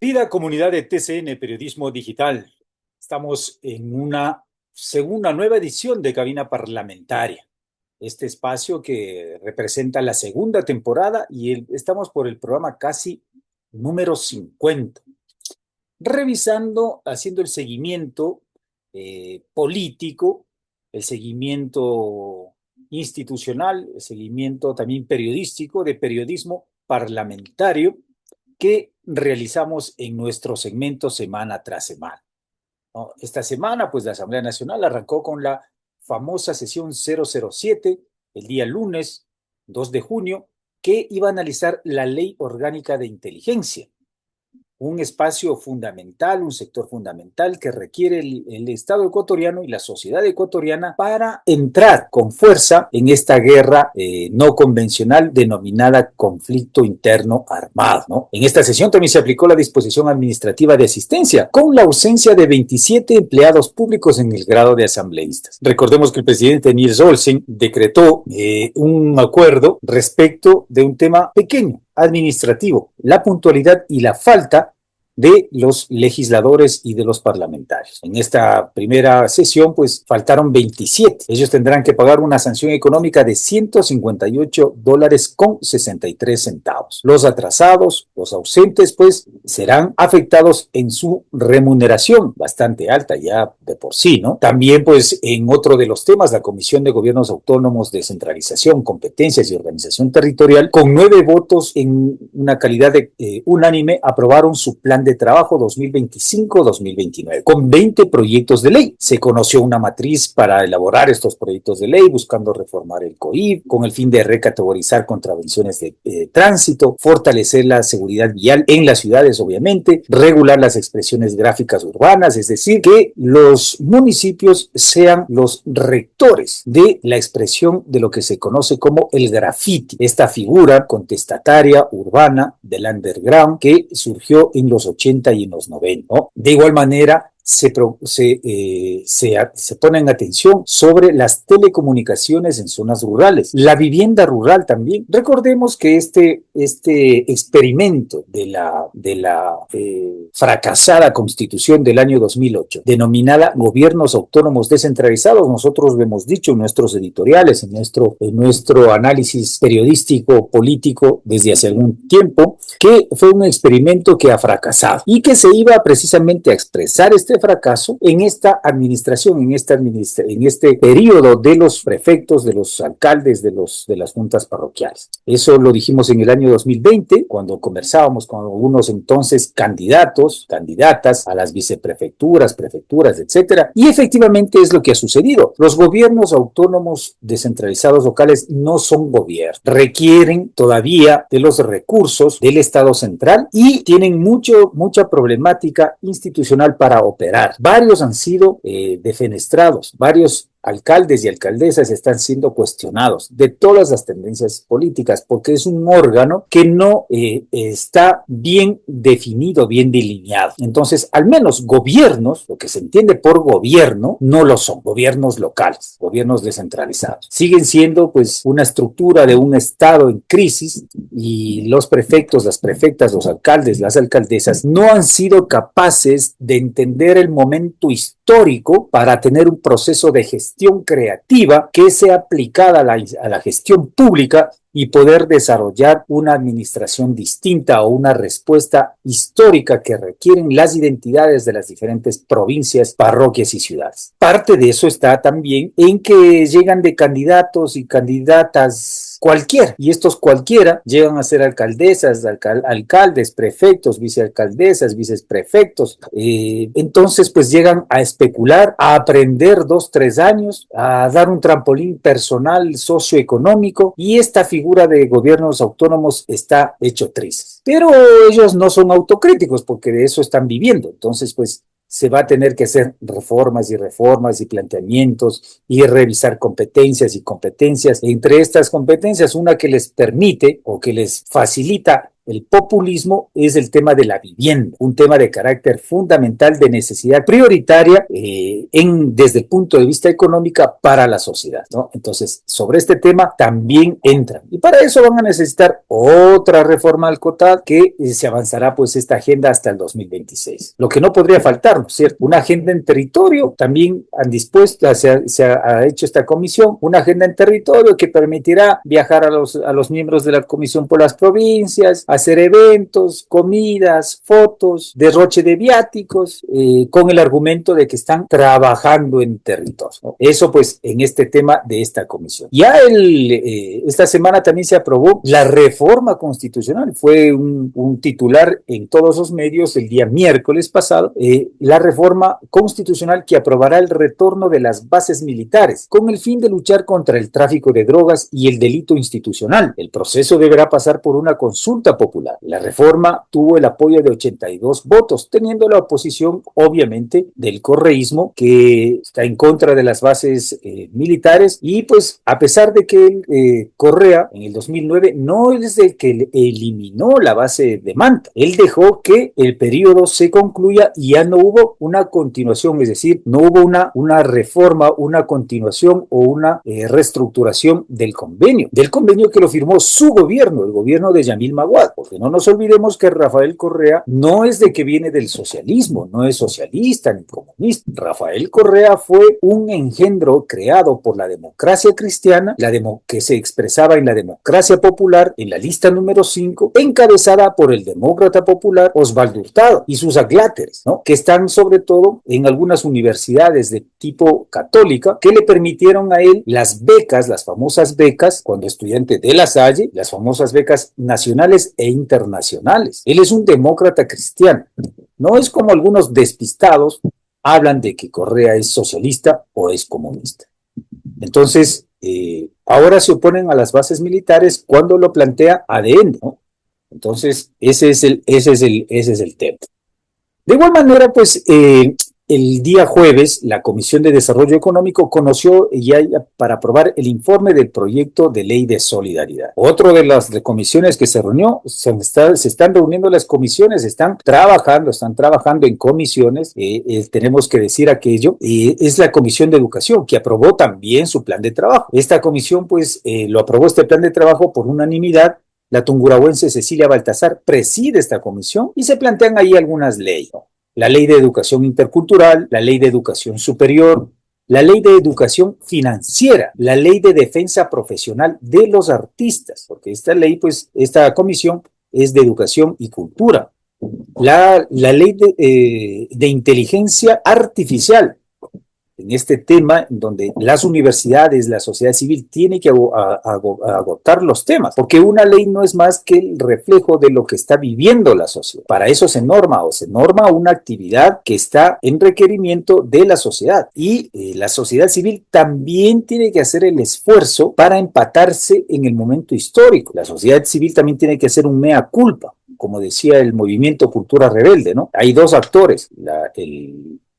Querida comunidad de TCN Periodismo Digital, estamos en una segunda nueva edición de Cabina Parlamentaria, este espacio que representa la segunda temporada y estamos por el programa casi número 50, revisando, haciendo el seguimiento político, el seguimiento institucional, el seguimiento también periodístico de periodismo parlamentario que realizamos en nuestro segmento semana tras semana, ¿no? Esta semana, pues la Asamblea Nacional arrancó con la famosa sesión 007, el día lunes 2 de junio, que iba a analizar la Ley Orgánica de Inteligencia, un espacio fundamental, un sector fundamental que requiere el Estado ecuatoriano y la sociedad ecuatoriana para entrar con fuerza en esta guerra no convencional denominada conflicto interno armado, ¿no? En esta sesión también se aplicó la disposición administrativa de asistencia con la ausencia de 27 empleados públicos en el grado de asambleístas. Recordemos que el presidente Nils Olsen decretó un acuerdo respecto de un tema pequeño, administrativo, la puntualidad y la falta de los legisladores y de los parlamentarios. En esta primera sesión, pues, faltaron 27. Ellos tendrán que pagar una sanción económica de $158.63. Los atrasados, los ausentes, pues, serán afectados en su remuneración, bastante alta ya de por sí, ¿no? También, pues, en otro de los temas, la Comisión de Gobiernos Autónomos, Descentralización, Competencias y Organización Territorial, con 9 votos en una calidad de unánime, aprobaron su plan de trabajo 2025-2029, con 20 proyectos de ley. Se conoció una matriz para elaborar estos proyectos de ley, buscando reformar el COIP, con el fin de recategorizar contravenciones de tránsito, fortalecer la seguridad vial en las ciudades, obviamente, regular las expresiones gráficas urbanas, es decir, que los municipios sean los rectores de la expresión de lo que se conoce como el graffiti, esta figura contestataria urbana del underground que surgió en los 80 y en los 90, ¿no? De igual manera, se pone en atención sobre las telecomunicaciones en zonas rurales, la vivienda rural también. Recordemos que este experimento de la fracasada constitución del año 2008, denominada Gobiernos Autónomos Descentralizados, nosotros lo hemos dicho en nuestros editoriales, en nuestro análisis periodístico político desde hace algún tiempo, que fue un experimento que ha fracasado y que se iba precisamente a expresar este fracaso en esta administración, en este periodo de los prefectos, de los alcaldes, de las juntas parroquiales. Eso lo dijimos en el año 2020, cuando conversábamos con algunos entonces candidatas a las viceprefecturas, prefecturas, etcétera, y efectivamente es lo que ha sucedido. Los gobiernos autónomos descentralizados locales no son gobiernos, requieren todavía de los recursos del Estado central y tienen mucha problemática institucional para operar. Varios han sido defenestrados, varios alcaldes y alcaldesas están siendo cuestionados de todas las tendencias políticas porque es un órgano que no está bien definido, bien delineado. Entonces, al menos gobiernos, lo que se entiende por gobierno, no lo son, gobiernos locales, gobiernos descentralizados. Siguen siendo pues una estructura de un estado en crisis y los prefectos, las prefectas, los alcaldes, las alcaldesas no han sido capaces de entender el momento histórico para tener un proceso de gestión creativa que sea aplicada a la gestión pública y poder desarrollar una administración distinta o una respuesta histórica que requieren las identidades de las diferentes provincias, parroquias y ciudades. Parte de eso está también en que llegan de candidatos y candidatas cualquiera, y estos cualquiera llegan a ser alcaldesas, alcaldes, prefectos, vicealcaldesas, viceprefectos, entonces pues llegan a especular, a aprender 2-3 años, a dar un trampolín personal socioeconómico, y esta figura de gobiernos autónomos está hecho trizas. Pero ellos no son autocríticos porque de eso están viviendo, entonces pues se va a tener que hacer reformas y planteamientos y revisar competencias y competencias. Entre estas competencias, una que les permite o que les facilita el populismo es el tema de la vivienda, un tema de carácter fundamental, de necesidad prioritaria desde el punto de vista económica para la sociedad, ¿no? Entonces, sobre este tema también entran. Y para eso van a necesitar otra reforma al COTAD que se avanzará pues esta agenda hasta el 2026. Lo que no podría faltar, ¿no es cierto? Una agenda en territorio, también han dispuesto, se ha hecho esta comisión, una agenda en territorio que permitirá viajar a los miembros de la comisión por las provincias, hacer eventos, comidas, fotos, derroche de viáticos, con el argumento de que están trabajando en territorio, ¿no? Eso pues en este tema de esta comisión. Ya esta semana también se aprobó la reforma constitucional, fue un titular en todos los medios el día miércoles pasado, la reforma constitucional que aprobará el retorno de las bases militares con el fin de luchar contra el tráfico de drogas y el delito institucional. El proceso deberá pasar por una consulta popular. La reforma tuvo el apoyo de 82 votos, teniendo la oposición, obviamente, del correísmo, que está en contra de las bases militares, y pues a pesar de que Correa en el 2009 no es el que eliminó la base de Manta, él dejó que el periodo se concluya y ya no hubo una continuación, es decir, no hubo una reforma, una continuación o una reestructuración del convenio que lo firmó su gobierno, el gobierno de Yamil Maguad, porque no nos olvidemos que Rafael Correa no es de que viene del socialismo, no es socialista ni comunista. Rafael Correa fue un engendro creado por la democracia cristiana, que se expresaba en la democracia popular, en la lista número 5, encabezada por el demócrata popular Osvaldo Hurtado y sus adláteres, ¿no? Que están sobre todo en algunas universidades de tipo católica que le permitieron a él las becas, las famosas becas, cuando estudiante de La Salle, las famosas becas nacionales e internacionales. Él es un demócrata cristiano. No es como algunos despistados hablan de que Correa es socialista o es comunista. Entonces, ahora se oponen a las bases militares cuando lo plantea ADN, ¿no? Entonces, ese es el tema. De igual manera, pues, el día jueves, la Comisión de Desarrollo Económico conoció ya para aprobar el informe del proyecto de ley de solidaridad. Otro de las comisiones que se reunió, se están reuniendo las comisiones, están trabajando en comisiones, tenemos que decir aquello, es la Comisión de Educación, que aprobó también su plan de trabajo. Esta comisión, pues, lo aprobó este plan de trabajo por unanimidad. La tungurahuense Cecilia Baltazar preside esta comisión y se plantean ahí algunas leyes, ¿no? La ley de educación intercultural, la ley de educación superior, la ley de educación financiera, la ley de defensa profesional de los artistas, porque esta comisión es de educación y cultura. La ley de inteligencia artificial, en este tema donde las universidades, la sociedad civil tiene que agotar los temas, porque una ley no es más que el reflejo de lo que está viviendo la sociedad. Para eso se norma una actividad que está en requerimiento de la sociedad, y la sociedad civil también tiene que hacer el esfuerzo para empatarse en el momento histórico. La sociedad civil también tiene que hacer un mea culpa, como decía el movimiento Cultura Rebelde, ¿no? Hay dos actores,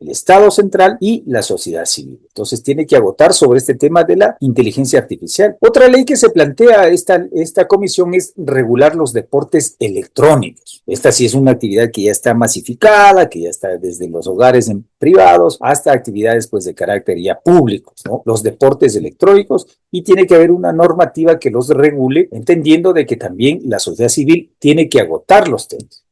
el Estado central y la sociedad civil. Entonces tiene que agotar sobre este tema de la inteligencia artificial. Otra ley que se plantea esta comisión es regular los deportes electrónicos. Esta sí es una actividad que ya está masificada, que ya está desde los hogares privados hasta actividades pues de carácter ya público, ¿no? Los deportes electrónicos, y tiene que haber una normativa que los regule, entendiendo de que también la sociedad civil tiene que agotar los temas.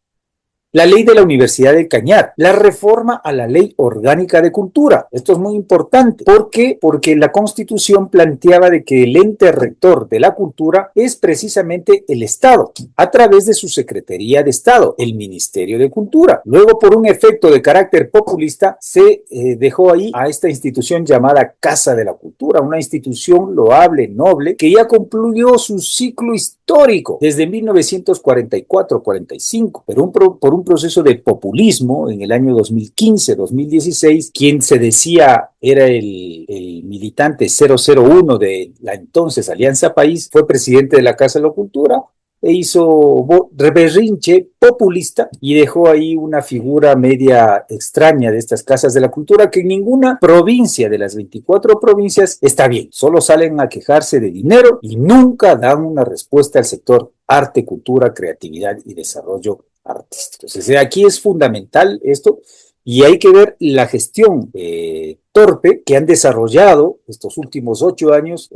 La ley de la Universidad del Cañar, la reforma a la ley orgánica de cultura. Esto es muy importante. ¿Por qué? Porque la Constitución planteaba de que el ente rector de la cultura es precisamente el Estado, a través de su Secretaría de Estado, el Ministerio de Cultura. Luego, por un efecto de carácter populista, se dejó ahí a esta institución llamada Casa de la Cultura, una institución loable, noble, que ya concluyó su ciclo histórico desde 1944-45, pero por un proceso de populismo en el año 2015-2016, quien se decía era el militante 001 de la entonces Alianza País, fue presidente de la Casa de la Cultura. e hizo berrinche populista y dejó ahí una figura media extraña de estas casas de la cultura que en ninguna provincia de las 24 provincias está bien. Solo salen a quejarse de dinero y nunca dan una respuesta al sector arte, cultura, creatividad y desarrollo artístico. Entonces, aquí es fundamental esto. Y hay que ver la gestión torpe que han desarrollado estos últimos 8 años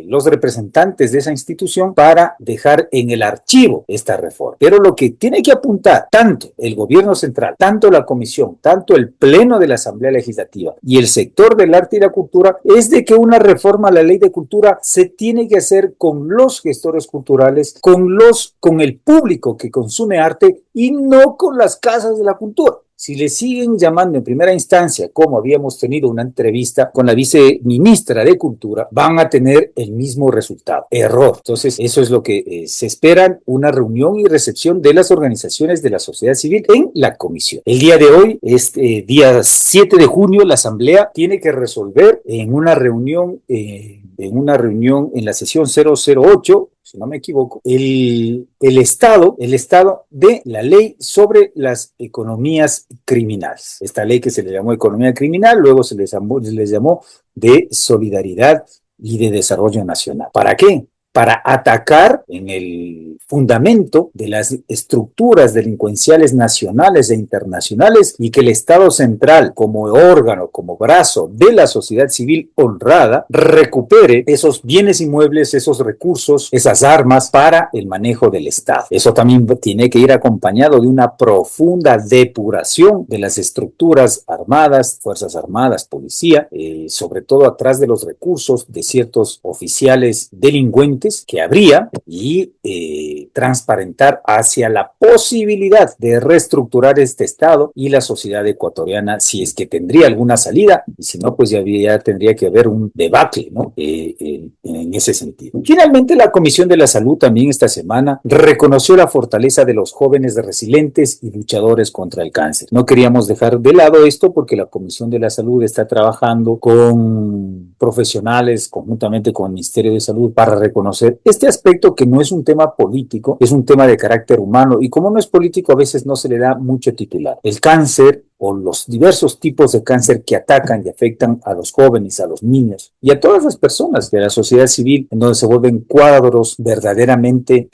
los representantes de esa institución para dejar en el archivo esta reforma. Pero lo que tiene que apuntar tanto el gobierno central, tanto la comisión, tanto el pleno de la Asamblea Legislativa y el sector del arte y la cultura es de que una reforma a la ley de cultura se tiene que hacer con los gestores culturales, con el público que consume arte y no con las casas de la cultura. Si le siguen llamando en primera instancia, como habíamos tenido una entrevista con la viceministra de Cultura, van a tener el mismo resultado. Error. Entonces, eso es lo que se espera, una reunión y recepción de las organizaciones de la sociedad civil en la comisión. El día de hoy, día 7 de junio, la Asamblea tiene que resolver en una reunión en la sesión 008, si no me equivoco, el estado de la ley sobre las economías criminales. Esta ley que se le llamó economía criminal, luego se les llamó de solidaridad y de desarrollo nacional. ¿Para qué? Para atacar en el fundamento de las estructuras delincuenciales nacionales e internacionales y que el Estado central, como órgano, como brazo de la sociedad civil honrada, recupere esos bienes inmuebles, esos recursos, esas armas para el manejo del Estado. Eso también tiene que ir acompañado de una profunda depuración de las estructuras armadas, fuerzas armadas, policía, sobre todo atrás de los recursos de ciertos oficiales delincuentes que habría y transparentar hacia la posibilidad de reestructurar este Estado y la sociedad ecuatoriana si es que tendría alguna salida y si no, pues ya tendría que haber un debacle, ¿no? En ese sentido. Finalmente, la Comisión de la Salud también esta semana reconoció la fortaleza de los jóvenes resilientes y luchadores contra el cáncer. No queríamos dejar de lado esto porque la Comisión de la Salud está trabajando con profesionales conjuntamente con el Ministerio de Salud para reconocer este aspecto que no es un tema político, es un tema de carácter humano y como no es político a veces no se le da mucho titular. El cáncer o los diversos tipos de cáncer que atacan y afectan a los jóvenes, a los niños y a todas las personas de la sociedad civil, en donde se vuelven cuadros verdaderamente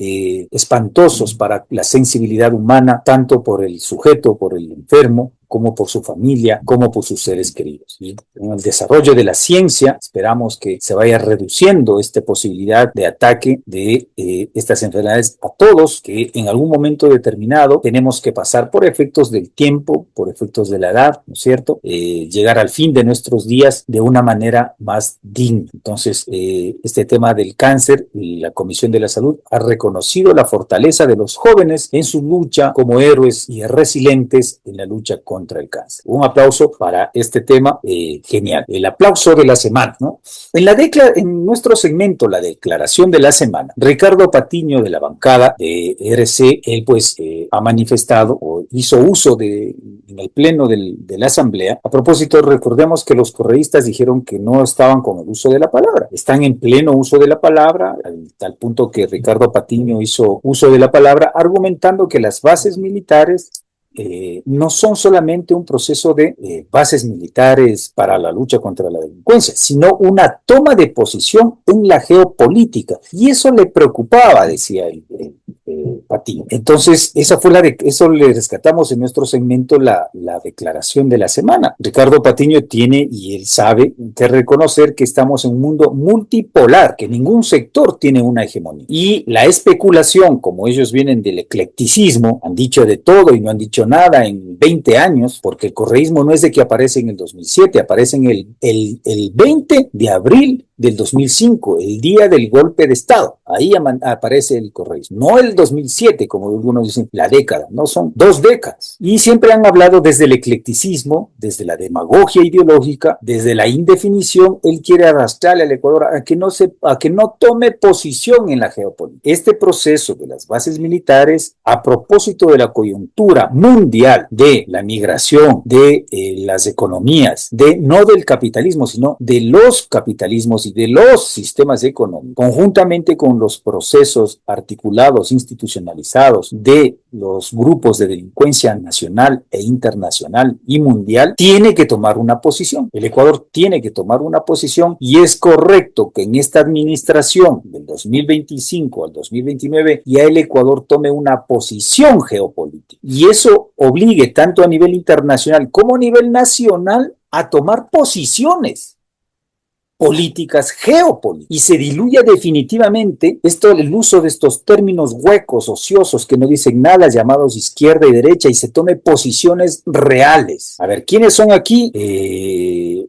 espantosos para la sensibilidad humana, tanto por el sujeto, por el enfermo, como por su familia, como por sus seres queridos. Y en el desarrollo de la ciencia, esperamos que se vaya reduciendo esta posibilidad de ataque de estas enfermedades a todos, que en algún momento determinado tenemos que pasar por efectos del tiempo, por efectos de la edad, ¿no es cierto? Llegar al fin de nuestros días de una manera más digna. Entonces, este tema del cáncer y la Comisión de la Salud ha reconocido la fortaleza de los jóvenes en su lucha como héroes y resilientes en la lucha contra el cáncer. Un aplauso para este tema genial. El aplauso de la semana, ¿no? En nuestro segmento, la declaración de la semana, Ricardo Patiño de la bancada de RC, él pues ha manifestado o hizo uso en el pleno de la asamblea. A propósito, recordemos que los correístas dijeron que no estaban con el uso de la palabra. Están en pleno uso de la palabra, al tal punto que Ricardo Patiño hizo uso de la palabra, argumentando que las bases militares no son solamente un proceso de bases militares para la lucha contra la delincuencia, sino una toma de posición en la geopolítica. Y eso le preocupaba, decía Patiño. Entonces, eso le rescatamos en nuestro segmento la declaración de la semana. Ricardo Patiño tiene, y él sabe, que reconocer que estamos en un mundo multipolar, que ningún sector tiene una hegemonía. Y la especulación, como ellos vienen del eclecticismo, han dicho de todo y no han dicho nada en 20 años, porque el correísmo no es de que aparece en el 2007, aparece en el 20 de abril del 2005, el día del golpe de Estado. Ahí aparece el correísmo, no el 2007. 17, como algunos dicen, la década, no son 2 décadas. Y siempre han hablado desde el eclecticismo, desde la demagogia ideológica, desde la indefinición. Él quiere arrastrarle al Ecuador a que no tome posición en la geopolítica. Este proceso de las bases militares, a propósito de la coyuntura mundial, de la migración, de las economías, no del capitalismo, sino de los capitalismos y de los sistemas económicos, conjuntamente con los procesos articulados, institucionalizados de los grupos de delincuencia nacional e internacional y mundial, tiene que tomar una posición. El Ecuador tiene que tomar una posición, y es correcto que en esta administración del 2025 al 2029 ya el Ecuador tome una posición geopolítica, y eso obligue tanto a nivel internacional como a nivel nacional a tomar posiciones políticas geopolíticas, y se diluya definitivamente el uso de estos términos huecos, ociosos, que no dicen nada, llamados izquierda y derecha, y se tome posiciones reales. A ver, ¿quiénes son aquí?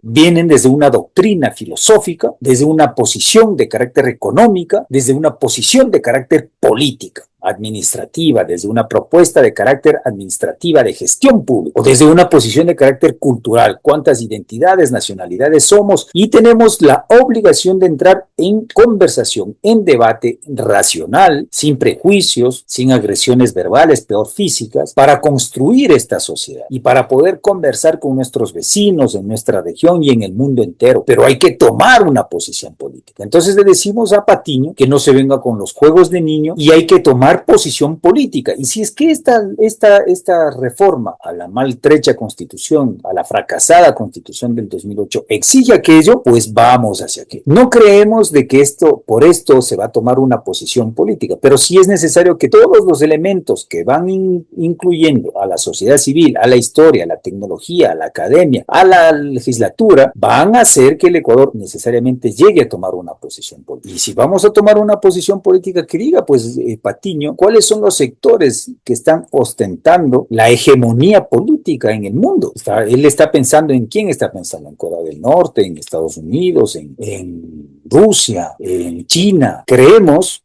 Vienen desde una doctrina filosófica, desde una posición de carácter económica, desde una posición de carácter política, administrativa, desde una propuesta de carácter administrativa de gestión pública, o desde una posición de carácter cultural. ¿Cuántas identidades, nacionalidades somos? Y tenemos la obligación de entrar en conversación, en debate racional, sin prejuicios, sin agresiones verbales, peor físicas, para construir esta sociedad y para poder conversar con nuestros vecinos en nuestra región y en el mundo entero. Pero hay que tomar una posición política. Entonces le decimos a Patiño que no se venga con los juegos de niño, y hay que tomar posición política. Y si es que esta reforma a la maltrecha constitución, a la fracasada constitución del 2008 exige aquello, pues vamos hacia aquello. No creemos de que por esto se va a tomar una posición política, pero sí es necesario que todos los elementos que van incluyendo a la sociedad civil, a la historia, a la tecnología, a la academia, a la legislatura, van a hacer que el Ecuador necesariamente llegue a tomar una posición política. Y si vamos a tomar una posición política, que diga, pues, Patiño, cuáles son los sectores que están ostentando la hegemonía política en el mundo. Él está pensando en quién está pensando, en Corea del Norte, en Estados Unidos, en Rusia, en China. Creemos,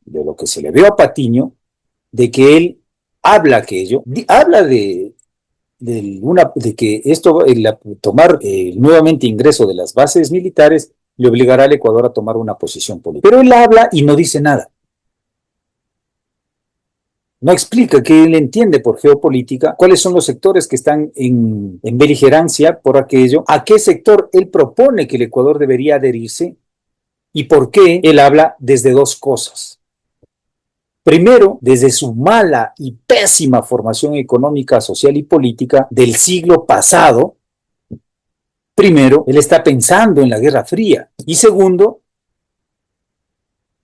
de lo que se le vio a Patiño, de que él habla de que esto, tomar nuevamente ingreso de las bases militares, le obligará al Ecuador a tomar una posición política. Pero él habla y no dice nada. No explica qué él entiende por geopolítica, cuáles son los sectores que están en beligerancia por aquello, a qué sector él propone que el Ecuador debería adherirse, y por qué él habla desde dos cosas. Primero, desde su mala y pésima formación económica, social y política del siglo pasado. Primero, él está pensando en la Guerra Fría. Y segundo,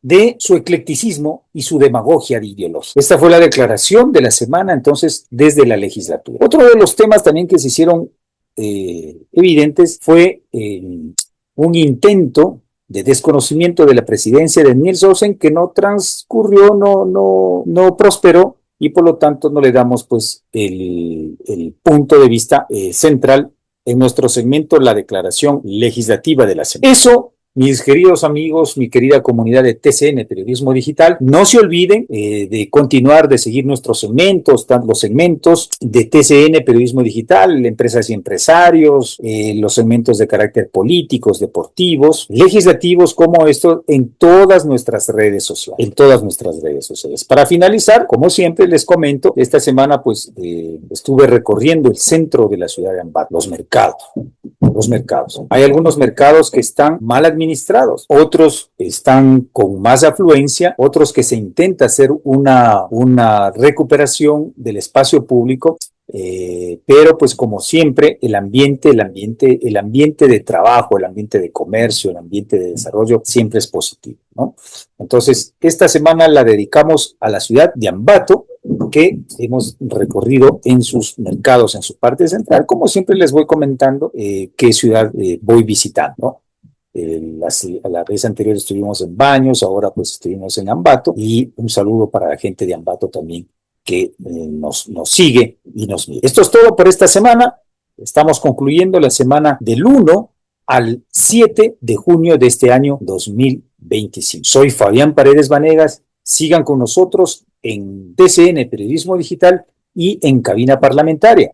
de su eclecticismo y su demagogia de ideología. Esta fue la declaración de la semana, entonces, desde la legislatura. Otro de los temas también que se hicieron evidentes fue un intento de desconocimiento de la presidencia de Niels Olsen, que no transcurrió, no prosperó, y por lo tanto no le damos, pues, el punto de vista central en nuestro segmento, la declaración legislativa de la semana. Eso, mis queridos amigos, mi querida comunidad de TCN Periodismo Digital, no se olviden de continuar, de seguir nuestros segmentos, tanto los segmentos de TCN Periodismo Digital, empresas y empresarios, los segmentos de carácter políticos, deportivos, legislativos, como esto, en todas nuestras redes sociales. Para finalizar, como siempre les comento, esta semana pues estuve recorriendo el centro de la ciudad de Ambato, los mercados. Hay algunos mercados que están mal administrados, otros están con más afluencia, otros que se intenta hacer una recuperación del espacio público, pero pues como siempre el ambiente de trabajo, el ambiente de comercio, el ambiente de desarrollo siempre es positivo, ¿no? Entonces, esta semana la dedicamos a la ciudad de Ambato, que hemos recorrido en sus mercados, en su parte central. Como siempre les voy comentando qué ciudad voy visitando, ¿no? La vez anterior estuvimos en Baños, ahora pues estuvimos en Ambato, y un saludo para la gente de Ambato también que nos sigue y nos mira. Esto es todo por esta semana. Estamos concluyendo la semana del 1 al 7 de junio de este año 2025. Soy Fabián Paredes Vanegas. Sigan con nosotros en TCN Periodismo Digital y en Cabina Parlamentaria.